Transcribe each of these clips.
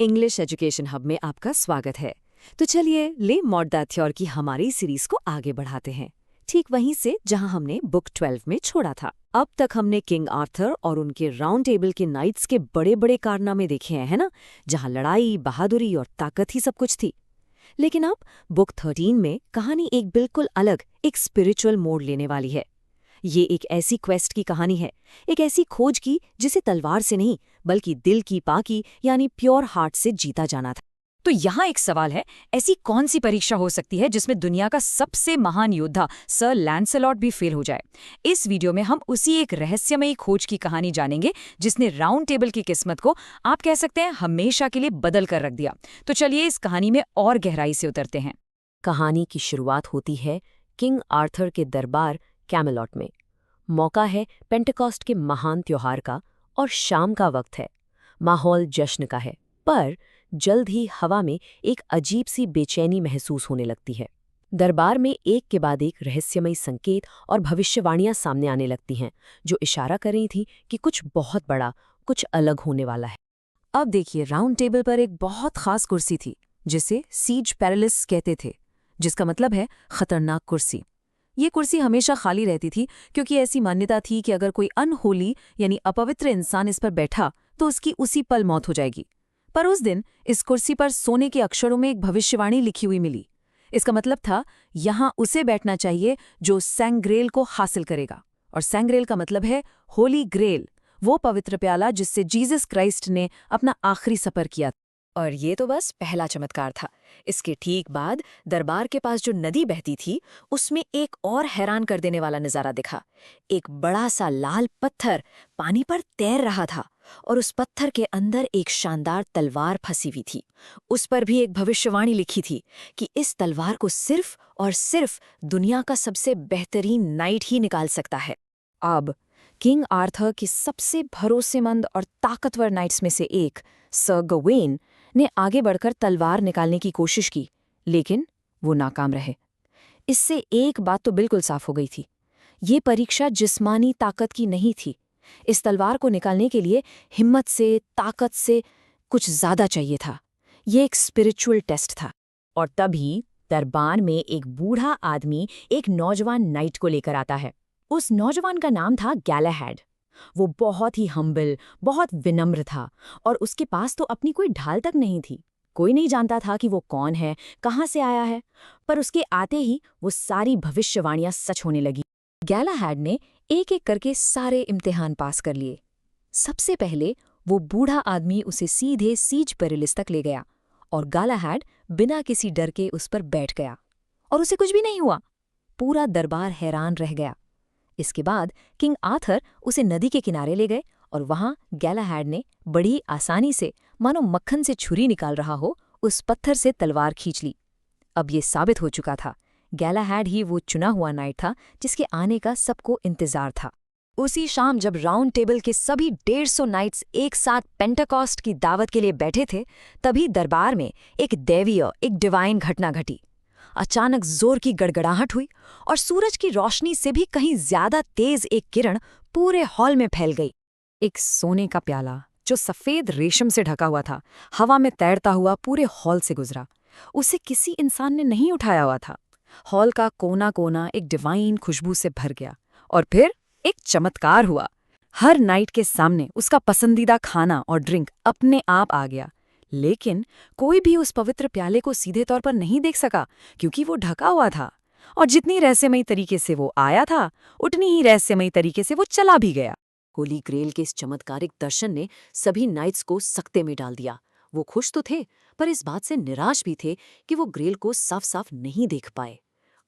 English education hub में आपका स्वागत है। तो चलिए ले मॉडदाथ्योर की हमारी सीरीज को आगे बढ़ाते हैं, ठीक वहीं से जहां हमने बुक 12 में छोड़ा था। अब तक हमने किंग आर्थर और उनके राउंड टेबल के नाइट्स के बड़े बड़े कारनामे देखे हैं, है ना, जहां लड़ाई, बहादुरी और ताकत ही सब कुछ थी। लेकिन अब बुक 13 में कहानी एक बिल्कुल अलग, एक स्पिरिचुअल मोड़ लेने वाली है। ये एक ऐसी क्वेस्ट की कहानी है, एक ऐसी खोज की जिसे तलवार से नहीं बल्कि दिल की पाकी यानी प्योर हार्ट से जीता जाना था। तो यहाँ एक सवाल है, ऐसी कौन सी परीक्षा हो सकती है जिसमें दुनिया का सबसे महान योद्धा सर लैंसलॉट भी फेल हो जाए? इस वीडियो में हम उसी एक रहस्यमयी खोज की कहानी जानेंगे जिसने राउंड टेबल की किस्मत को आप कह सकते हैं हमेशा के लिए बदल कर रख दिया। तो चलिए इस कहानी में और गहराई से उतरते हैं। कहानी की शुरुआत होती है किंग आर्थर के दरबार कैमेलॉट में। मौका है पेंटेकॉस्ट के महान त्योहार का और शाम का वक्त है। माहौल जश्न का है, पर जल्द ही हवा में एक अजीब सी बेचैनी महसूस होने लगती है। दरबार में एक के बाद एक रहस्यमयी संकेत और भविष्यवाणियां सामने आने लगती हैं, जो इशारा कर रही थी कि कुछ बहुत बड़ा, कुछ अलग होने वाला है। अब देखिए, राउंड टेबल पर एक बहुत खास कुर्सी थी जिसे सीज पेरिलिस कहते थे, जिसका मतलब है खतरनाक कुर्सी। ये कुर्सी हमेशा खाली रहती थी क्योंकि ऐसी मान्यता थी कि अगर कोई अनहोली यानी अपवित्र इंसान इस पर बैठा तो उसकी उसी पल मौत हो जाएगी। पर उस दिन इस कुर्सी पर सोने के अक्षरों में एक भविष्यवाणी लिखी हुई मिली। इसका मतलब था, यहां उसे बैठना चाहिए जो सैंग्रेल को हासिल करेगा। और सैंग्रेल का मतलब है होली ग्रेल, वो पवित्र प्याला जिससे जीसस क्राइस्ट ने अपना आखिरी सफर किया। और ये तो बस पहला चमत्कार था। इसके ठीक बाद दरबार के पास जो नदी बहती थी, उसमें एक और हैरान कर देने वाला नजारा दिखा। एक बड़ा सा लाल पत्थर पानी पर तैर रहा था और उस पत्थर के अंदर एक शानदार तलवार फंसी हुई थी। उस पर भी एक भविष्यवाणी लिखी थी कि इस तलवार को सिर्फ और सिर्फ दुनिया का सबसे बेहतरीन नाइट ही निकाल सकता है। अब किंग आर्थर के सबसे भरोसेमंद और ताकतवर नाइट्स में से एक सर गवेन ने आगे बढ़कर तलवार निकालने की कोशिश की, लेकिन वो नाकाम रहे। इससे एक बात तो बिल्कुल साफ हो गई थी, ये परीक्षा जिस्मानी ताकत की नहीं थी। इस तलवार को निकालने के लिए हिम्मत से, ताकत से कुछ ज्यादा चाहिए था। ये एक स्पिरिचुअल टेस्ट था। और तभी दरबार में एक बूढ़ा आदमी एक नौजवान नाइट को लेकर आता है। उस नौजवान का नाम था गैलाहैड। वो बहुत ही हम्बल, बहुत विनम्र था और उसके पास तो अपनी कोई ढाल तक नहीं थी। कोई नहीं जानता था कि वो कौन है, कहाँ से आया है। पर उसके आते ही वो सारी भविष्यवाणियां सच होने लगी। गैलाहैड ने एक एक करके सारे इम्तिहान पास कर लिए। सबसे पहले वो बूढ़ा आदमी उसे सीधे सीज पेरिलिस तक ले गया और गैलाहैड बिना किसी डर के उस पर बैठ गया और उसे कुछ भी नहीं हुआ। पूरा दरबार हैरान रह गया। इसके बाद किंग आर्थर उसे नदी के किनारे ले गए और वहां गैलाहैड ने बड़ी आसानी से, मानो मक्खन से छुरी निकाल रहा हो, उस पत्थर से तलवार खींच ली। अब ये साबित हो चुका था, गैलाहैड ही वो चुना हुआ नाइट था जिसके आने का सबको इंतजार था। उसी शाम जब राउंड टेबल के सभी 150 नाइट्स एक साथ पेंटेकॉस्ट की दावत के लिए बैठे थे, तभी दरबार में एक दैवीय, एक डिवाइन घटना घटी। अचानक जोर की गड़गड़ाहट हुई और सूरज की रोशनी से भी कहीं ज्यादा तेज एक किरण पूरे हॉल में फैल गई। एक सोने का प्याला जो सफेद रेशम से ढका हुआ था, हवा में तैरता हुआ पूरे हॉल से गुजरा। उसे किसी इंसान ने नहीं उठाया हुआ था। हॉल का कोना कोना एक डिवाइन खुशबू से भर गया। और फिर एक चमत्कार हुआ। हर नाइट के सामने उसका पसंदीदा खाना और ड्रिंक अपने आप आ गया, लेकिन कोई भी उस पवित्र प्याले को सीधे तौर पर नहीं देख सका क्योंकि वो ढका हुआ था। और जितनी रहस्यमयी तरीके से वो आया था, उतनी ही रहस्यमयी तरीके से वो चला भी गया। होली ग्रेल के इस चमत्कारिक दर्शन ने सभी नाइट्स को सकते में डाल दिया। वो खुश तो थे, पर इस बात से निराश भी थे कि वो ग्रेल को साफ साफ नहीं देख पाए।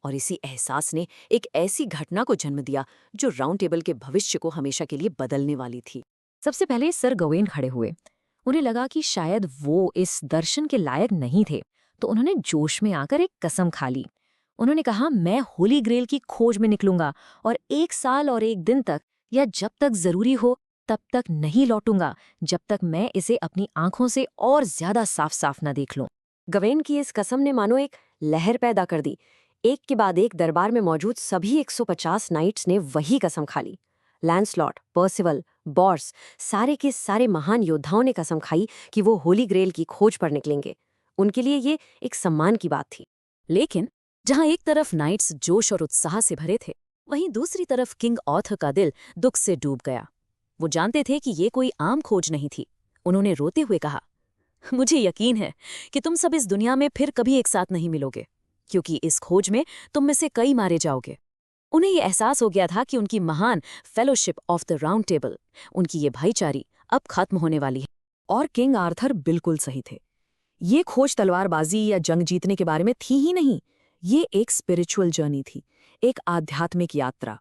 और इसी एहसास ने एक ऐसी घटना को जन्म दिया जो राउंड टेबल के भविष्य को हमेशा के लिए बदलने वाली थी। सबसे पहले सर गवेन खड़े हुए। उन्हें लगा कि शायद वो इस दर्शन के लायक नहीं थे, तो उन्होंने जोश में आकर एक कसम खा ली। उन्होंने कहा, मैं होली ग्रेल की खोज में निकलूंगा और 1 साल और 1 दिन तक, या जब तक जरूरी हो तब तक नहीं लौटूंगा, जब तक मैं इसे अपनी आंखों से और ज्यादा साफ साफ न देख लूं। गवेन की इस कसम ने मानो एक लहर पैदा कर दी। एक के बाद एक दरबार में मौजूद सभी 150 नाइट्स ने वही कसम खा ली। लैंसलॉट, पर्सिवल, बॉर्स, सारे के सारे महान योद्धाओं ने कसम खाई कि वो होली ग्रेल की खोज पर निकलेंगे। उनके लिए ये एक सम्मान की बात थी। लेकिन जहां एक तरफ नाइट्स जोश और उत्साह से भरे थे, वहीं दूसरी तरफ किंग आर्थर का दिल दुख से डूब गया। वो जानते थे कि ये कोई आम खोज नहीं थी। उन्होंने रोते हुए कहा, मुझे यकीन है कि तुम सब इस दुनिया में फिर कभी एक साथ नहीं मिलोगे, क्योंकि इस खोज में तुम में से कई मारे जाओगे। उन्हें ये एहसास हो गया था कि उनकी महान fellowship of the round table, उनकी ये भाईचारी अब खत्म होने वाली है। और किंग आर्थर बिल्कुल सही थे। ये खोज तलवारबाजी या जंग जीतने के बारे में थी ही नहीं, ये एक स्पिरिचुअल जर्नी थी, एक आध्यात्मिक यात्रा।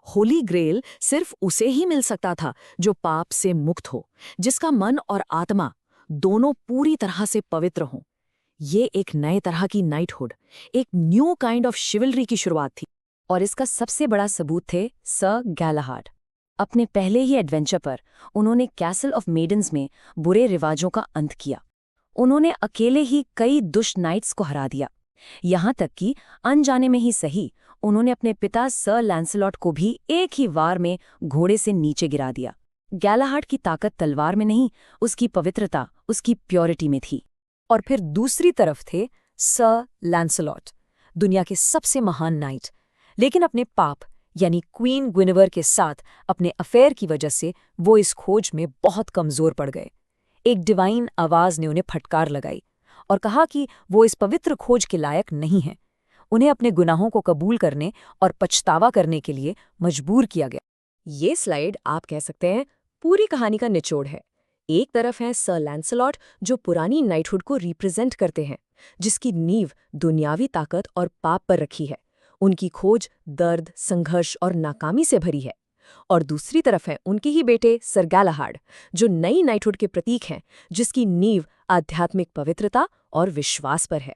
होली ग्रेल सिर्फ उसे ही मिल सकता था जो पाप से मुक्त हो, जिसका मन और आत्मा दोनों पूरी तरह से पवित्र हों। ये एक नए तरह की नाइटहुड, एक न्यू काइंड ऑफ शिवलरी की शुरुआत थी। और इसका सबसे बड़ा सबूत थे सर गैलाहाड। अपने पहले ही एडवेंचर पर उन्होंने कैसल ऑफ मेडन्स में बुरे रिवाजों का अंत किया। उन्होंने अकेले ही कई दुष्ट नाइट्स को हरा दिया। यहाँ तक कि अनजाने में ही सही, उन्होंने अपने पिता सर लैंसलॉट को भी एक ही वार में घोड़े से नीचे गिरा दिया। गैलाहाड की ताकत तलवार में नहीं, उसकी पवित्रता, उसकी प्योरिटी में थी। और फिर दूसरी तरफ थे सर लैंसलॉट, दुनिया के सबसे महान नाइट, लेकिन अपने पाप यानी क्वीन ग्विनेवर के साथ अपने अफेयर की वजह से वो इस खोज में बहुत कमजोर पड़ गए। एक डिवाइन आवाज ने उन्हें फटकार लगाई और कहा कि वो इस पवित्र खोज के लायक नहीं हैं। उन्हें अपने गुनाहों को कबूल करने और पछतावा करने के लिए मजबूर किया गया। ये स्लाइड आप कह सकते हैं पूरी कहानी का निचोड़ है। एक तरफ है सर लैंसलॉट, जो पुरानी नाइटहुड को रिप्रेजेंट करते हैं, जिसकी नींव दुनियावी ताकत और पाप पर रखी है। उनकी खोज दर्द, संघर्ष और नाकामी से भरी है। और दूसरी तरफ है उनके ही बेटे सर गैलाहाड, जो नई नाइटहुड के प्रतीक हैं, जिसकी नींव आध्यात्मिक पवित्रता और विश्वास पर है।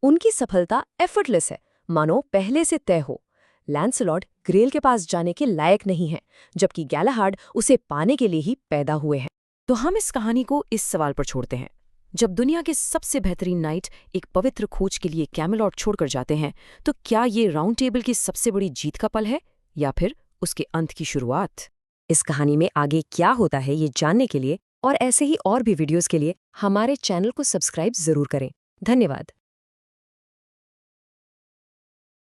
उनकी सफलता एफर्टलेस है, मानो पहले से तय हो। लैंसलॉट ग्रेल के पास जाने के लायक नहीं है, जबकि गैलाहाड उसे पाने के लिए ही पैदा हुए हैं। तो हम इस कहानी को इस सवाल पर छोड़ते हैं, जब दुनिया के सबसे बेहतरीन नाइट एक पवित्र खोज के लिए कैमेलॉट छोड़कर जाते हैं, तो क्या ये राउंड टेबल की सबसे बड़ी जीत का पल है या फिर उसके अंत की शुरुआत? इस कहानी में आगे क्या होता है ये जानने के लिए और ऐसे ही और भी वीडियोस के लिए हमारे चैनल को सब्सक्राइब जरूर करें। धन्यवाद।